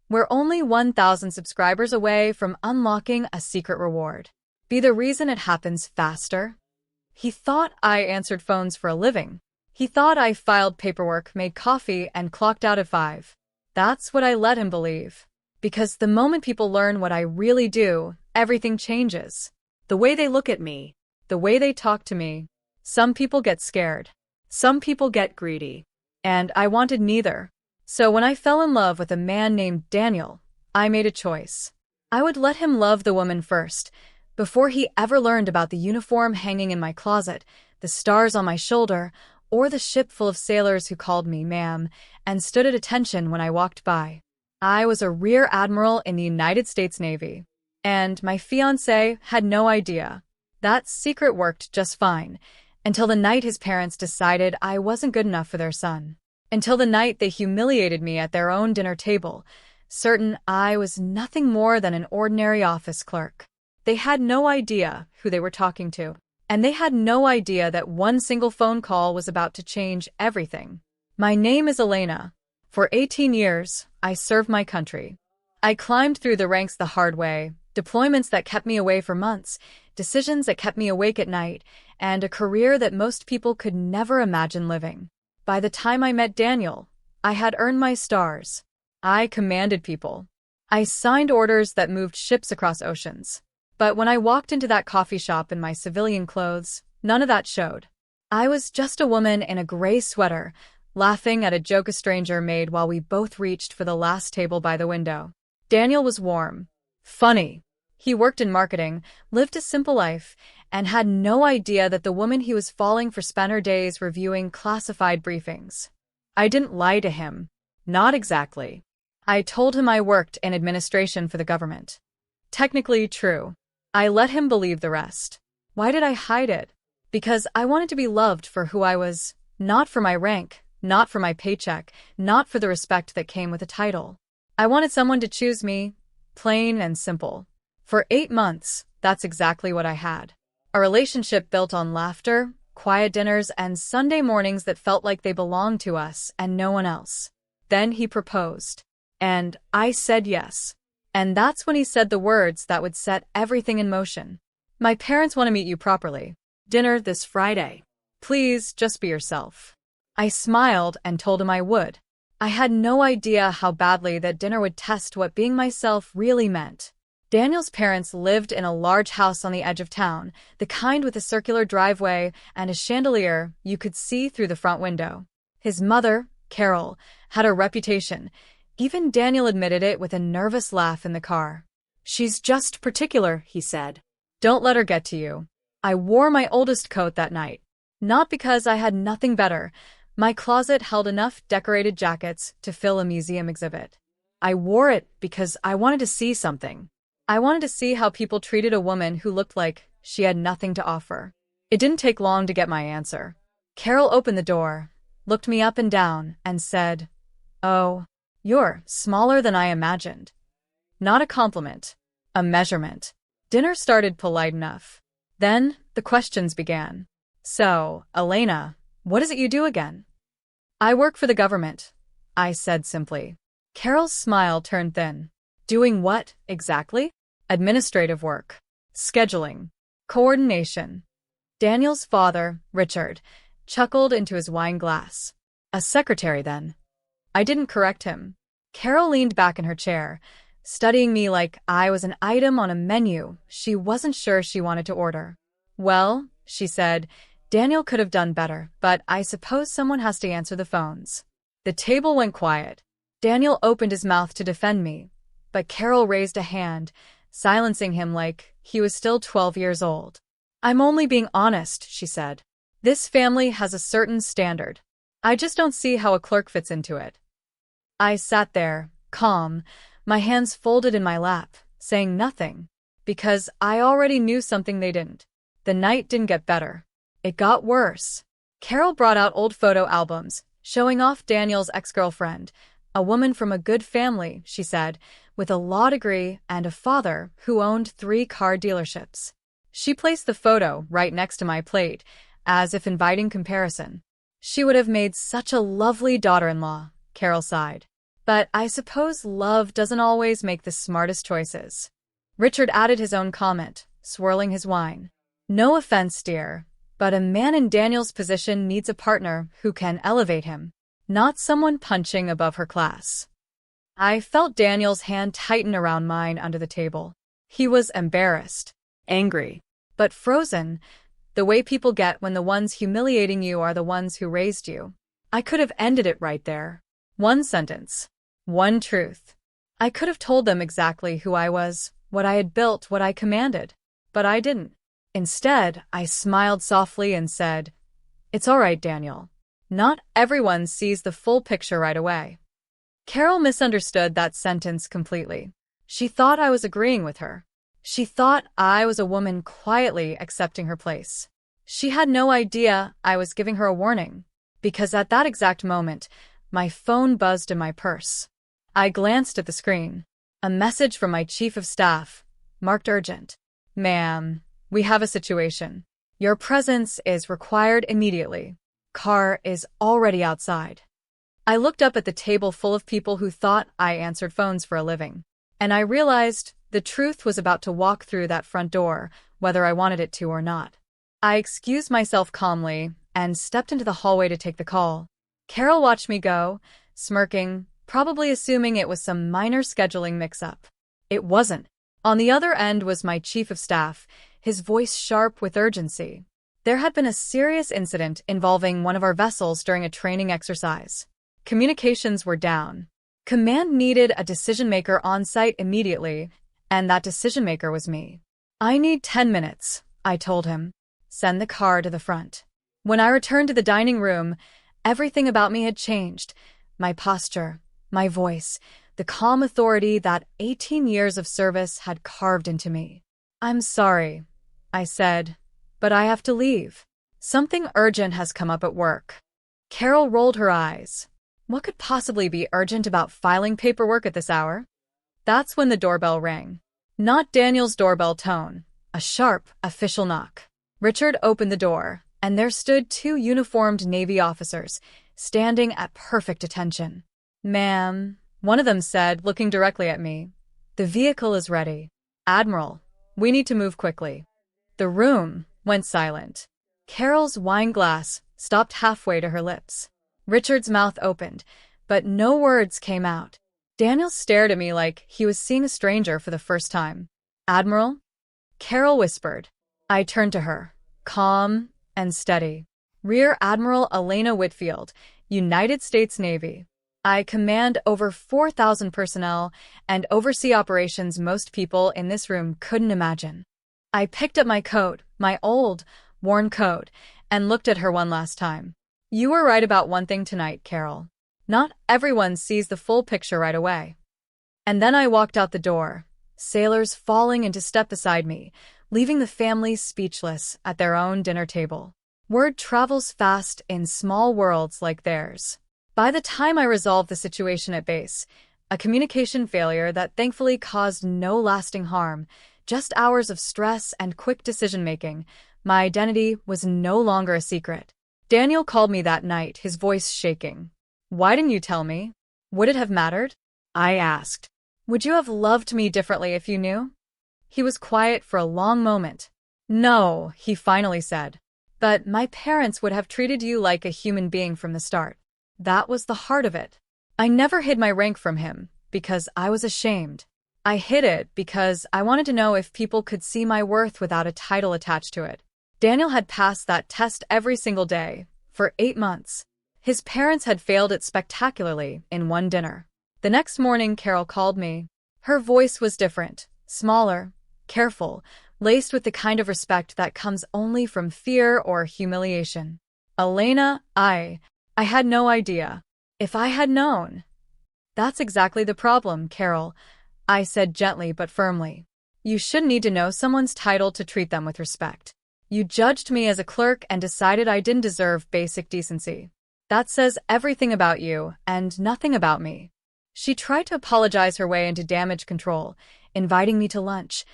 We're only 1,000 subscribers away from unlocking a secret reward. Be the reason it happens faster. He thought I answered phones for a living. He thought I filed paperwork, made coffee, and clocked out at 5. That's what I let him believe. Because the moment people learn what I really do, everything changes. The way they look at me, the way they talk to me. Some people get scared. Some people get greedy. And I wanted neither. So when I fell in love with a man named Daniel, I made a choice. I would let him love the woman first, before he ever learned about the uniform hanging in my closet, the stars on my shoulder, or the ship full of sailors who called me ma'am and stood at attention when I walked by. I was a Rear Admiral in the United States Navy, and my fiancé had no idea. That secret worked just fine, until the night his parents decided I wasn't good enough for their son. Until the night they humiliated me at their own dinner table, certain I was nothing more than an ordinary office clerk. They had no idea who they were talking to, and they had no idea that one single phone call was about to change everything. My name is Elena. For 18 years, I served my country. I climbed through the ranks the hard way, deployments that kept me away for months, decisions that kept me awake at night, and a career that most people could never imagine living. By the time I met Daniel, I had earned my stars. I commanded people. I signed orders that moved ships across oceans. But when I walked into that coffee shop in my civilian clothes, none of that showed. I was just a woman in a gray sweater, laughing at a joke a stranger made while we both reached for the last table by the window. Daniel was warm, funny. He worked in marketing, lived a simple life, and had no idea that the woman he was falling for spent her days reviewing classified briefings. I didn't lie to him. Not exactly. I told him I worked in administration for the government. Technically true. I let him believe the rest. Why did I hide it? Because I wanted to be loved for who I was, not for my rank, not for my paycheck, not for the respect that came with a title. I wanted someone to choose me, plain and simple. For 8 months, that's exactly what I had. A relationship built on laughter, quiet dinners, and Sunday mornings that felt like they belonged to us and no one else. Then he proposed. And I said yes. And that's when he said the words that would set everything in motion. My parents want to meet you properly. Dinner this Friday. Please, just be yourself. I smiled and told him I would. I had no idea how badly that dinner would test what being myself really meant. Daniel's parents lived in a large house on the edge of town, the kind with a circular driveway and a chandelier you could see through the front window. His mother, Carol, had a reputation. Even Daniel admitted it with a nervous laugh in the car. She's just particular, he said. Don't let her get to you. I wore my oldest coat that night. Not because I had nothing better. My closet held enough decorated jackets to fill a museum exhibit. I wore it because I wanted to see something. I wanted to see how people treated a woman who looked like she had nothing to offer. It didn't take long to get my answer. Carol opened the door, looked me up and down, and said, "Oh, you're smaller than I imagined." Not a compliment, a measurement. Dinner started polite enough. Then the questions began. So, Elena, what is it you do again? I work for the government, I said simply. Carol's smile turned thin. Doing what, exactly? Administrative work. Scheduling. Coordination. Daniel's father, Richard, chuckled into his wine glass. A secretary, then. I didn't correct him. Carol leaned back in her chair, studying me like I was an item on a menu she wasn't sure she wanted to order. Well, she said, Daniel could have done better, but I suppose someone has to answer the phones. The table went quiet. Daniel opened his mouth to defend me, but Carol raised a hand, silencing him like he was still 12 years old. I'm only being honest, she said. This family has a certain standard. I just don't see how a clerk fits into it. I sat there, calm, my hands folded in my lap, saying nothing, because I already knew something they didn't. The night didn't get better. It got worse. Carol brought out old photo albums, showing off Daniel's ex-girlfriend, a woman from a good family, she said, with a law degree and a father who owned 3 car dealerships. She placed the photo right next to my plate, as if inviting comparison. She would have made such a lovely daughter-in-law, Carol sighed. But I suppose love doesn't always make the smartest choices. Richard added his own comment, swirling his wine. No offense, dear, but a man in Daniel's position needs a partner who can elevate him, not someone punching above her class. I felt Daniel's hand tighten around mine under the table. He was embarrassed, angry, but frozen, the way people get when the ones humiliating you are the ones who raised you. I could have ended it right there. One sentence. One truth. I could have told them exactly who I was, what I had built, what I commanded. But I didn't. Instead, I smiled softly and said, "It's all right, Daniel. Not everyone sees the full picture right away." Carol misunderstood that sentence completely. She thought I was agreeing with her. She thought I was a woman quietly accepting her place. She had no idea I was giving her a warning, because at that exact moment, my phone buzzed in my purse. I glanced at the screen. A message from my chief of staff, marked urgent. "Ma'am, we have a situation. Your presence is required immediately. Car is already outside." I looked up at the table full of people who thought I answered phones for a living, and I realized the truth was about to walk through that front door, whether I wanted it to or not. I excused myself calmly and stepped into the hallway to take the call. Carol watched me go, smirking, probably assuming it was some minor scheduling mix-up. It wasn't. On the other end was my chief of staff, his voice sharp with urgency. There had been a serious incident involving one of our vessels during a training exercise. Communications were down. Command needed a decision-maker on site immediately, and that decision-maker was me. "I need 10 minutes, I told him. "Send the car to the front." When I returned to the dining room, everything about me had changed. My posture, my voice, the calm authority that 18 years of service had carved into me. "I'm sorry," I said, "but I have to leave. Something urgent has come up at work." Carol rolled her eyes. What could possibly be urgent about filing paperwork at this hour? That's when the doorbell rang. Not Daniel's doorbell tone, a sharp, official knock. Richard opened the door, and there stood 2 uniformed Navy officers, standing at perfect attention. "Ma'am," one of them said, looking directly at me, "the vehicle is ready. Admiral, we need to move quickly." The room went silent. Carol's wine glass stopped halfway to her lips. Richard's mouth opened, but no words came out. Daniel stared at me like he was seeing a stranger for the first time. "Admiral?" Carol whispered. I turned to her, calm and steady. "Rear Admiral Elena Whitfield, United States Navy. I command over 4,000 personnel and oversee operations most people in this room couldn't imagine." I picked up my coat, my old, worn coat, and looked at her one last time. "You were right about one thing tonight, Carol. Not everyone sees the full picture right away." And then I walked out the door, sailors falling into step beside me, leaving the family speechless at their own dinner table. Word travels fast in small worlds like theirs. By the time I resolved the situation at base, a communication failure that thankfully caused no lasting harm, just hours of stress and quick decision-making, my identity was no longer a secret. Daniel called me that night, his voice shaking. "Why didn't you tell me? Would it have mattered?" I asked. "Would you have loved me differently if you knew?" He was quiet for a long moment. "No," he finally said. "But my parents would have treated you like a human being from the start." That was the heart of it. I never hid my rank from him, because I was ashamed. I hid it because I wanted to know if people could see my worth without a title attached to it. Daniel had passed that test every single day, for 8 months. His parents had failed it spectacularly in one dinner. The next morning, Carol called me. Her voice was different, smaller, careful, laced with the kind of respect that comes only from fear or humiliation. "Elena, I had no idea. If I had known." "That's exactly the problem, Carol," I said gently but firmly. "You shouldn't need to know someone's title to treat them with respect. You judged me as a clerk and decided I didn't deserve basic decency. That says everything about you and nothing about me." She tried to apologize her way into damage control, inviting me to lunch,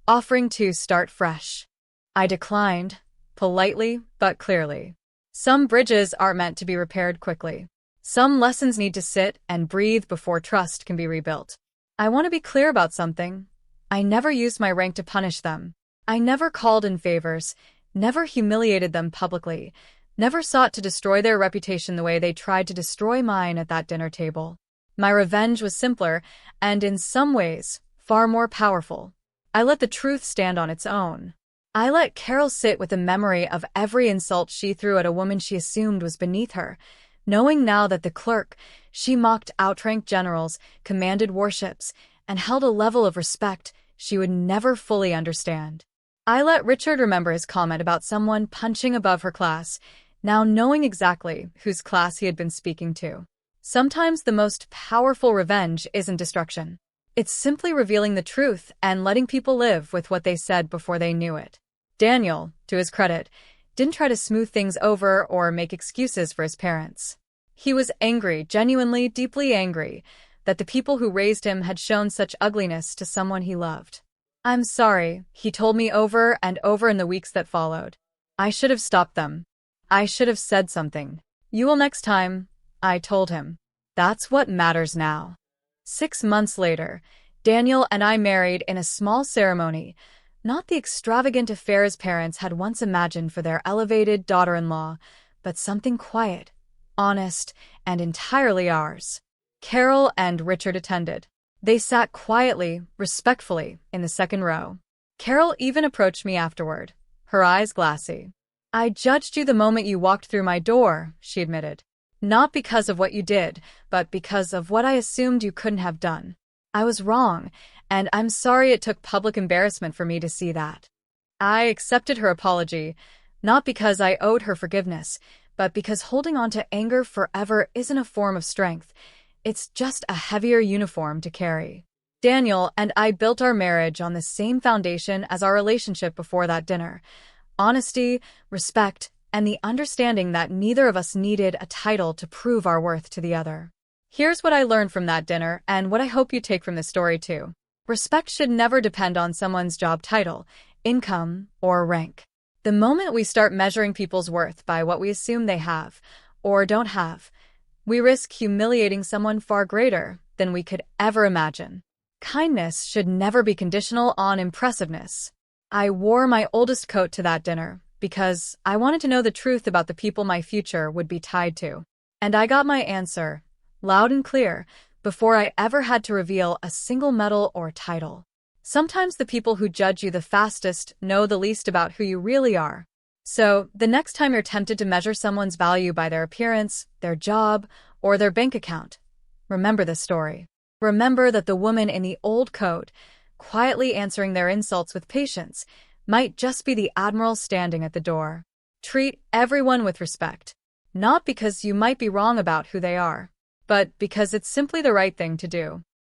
offering to start fresh. I declined, politely but clearly. Some bridges aren't meant to be repaired quickly. Some lessons need to sit and breathe before trust can be rebuilt. I want to be clear about something. I never used my rank to punish them. I never called in favors, never humiliated them publicly, never sought to destroy their reputation the way they tried to destroy mine at that dinner table. My revenge was simpler and, in some ways, far more powerful. I let the truth stand on its own. I let Carol sit with the memory of every insult she threw at a woman she assumed was beneath her, knowing now that the clerk, she mocked outranked generals, commanded warships, and held a level of respect she would never fully understand. I let Richard remember his comment about someone punching above her class, now knowing exactly whose class he had been speaking to. Sometimes the most powerful revenge isn't destruction. It's simply revealing the truth and letting people live with what they said before they knew it. Daniel, to his credit, didn't try to smooth things over or make excuses for his parents. He was angry, genuinely, deeply angry, that the people who raised him had shown such ugliness to someone he loved. "I'm sorry," he told me over and over in the weeks that followed. "I should have stopped them. I should have said something. You will next time," I told him. "That's what matters now." 6 months later, Daniel and I married in a small ceremony, not the extravagant affair his parents had once imagined for their elevated daughter-in-law, but something quiet, honest, and entirely ours. Carol and Richard attended. They sat quietly, respectfully, in the second row. Carol even approached me afterward, her eyes glassy. "I judged you the moment you walked through my door," she admitted. "Not because of what you did, but because of what I assumed you couldn't have done. I was wrong, and I'm sorry it took public embarrassment for me to see that." I accepted her apology, not because I owed her forgiveness, but because holding on to anger forever isn't a form of strength. It's just a heavier uniform to carry. Daniel and I built our marriage on the same foundation as our relationship before that dinner: honesty, respect, and the understanding that neither of us needed a title to prove our worth to the other. Here's what I learned from that dinner, and what I hope you take from this story too. Respect should never depend on someone's job title, income, or rank. The moment we start measuring people's worth by what we assume they have, or don't have, we risk humiliating someone far greater than we could ever imagine. Kindness should never be conditional on impressiveness. I wore my oldest coat to that dinner because I wanted to know the truth about the people my future would be tied to. And I got my answer, loud and clear, before I ever had to reveal a single medal or title. Sometimes the people who judge you the fastest know the least about who you really are. So, the next time you're tempted to measure someone's value by their appearance, their job, or their bank account, remember this story. Remember that the woman in the old coat, quietly answering their insults with patience, might just be the Admiral standing at the door. Treat everyone with respect, not because you might be wrong about who they are, but because it's simply the right thing to do.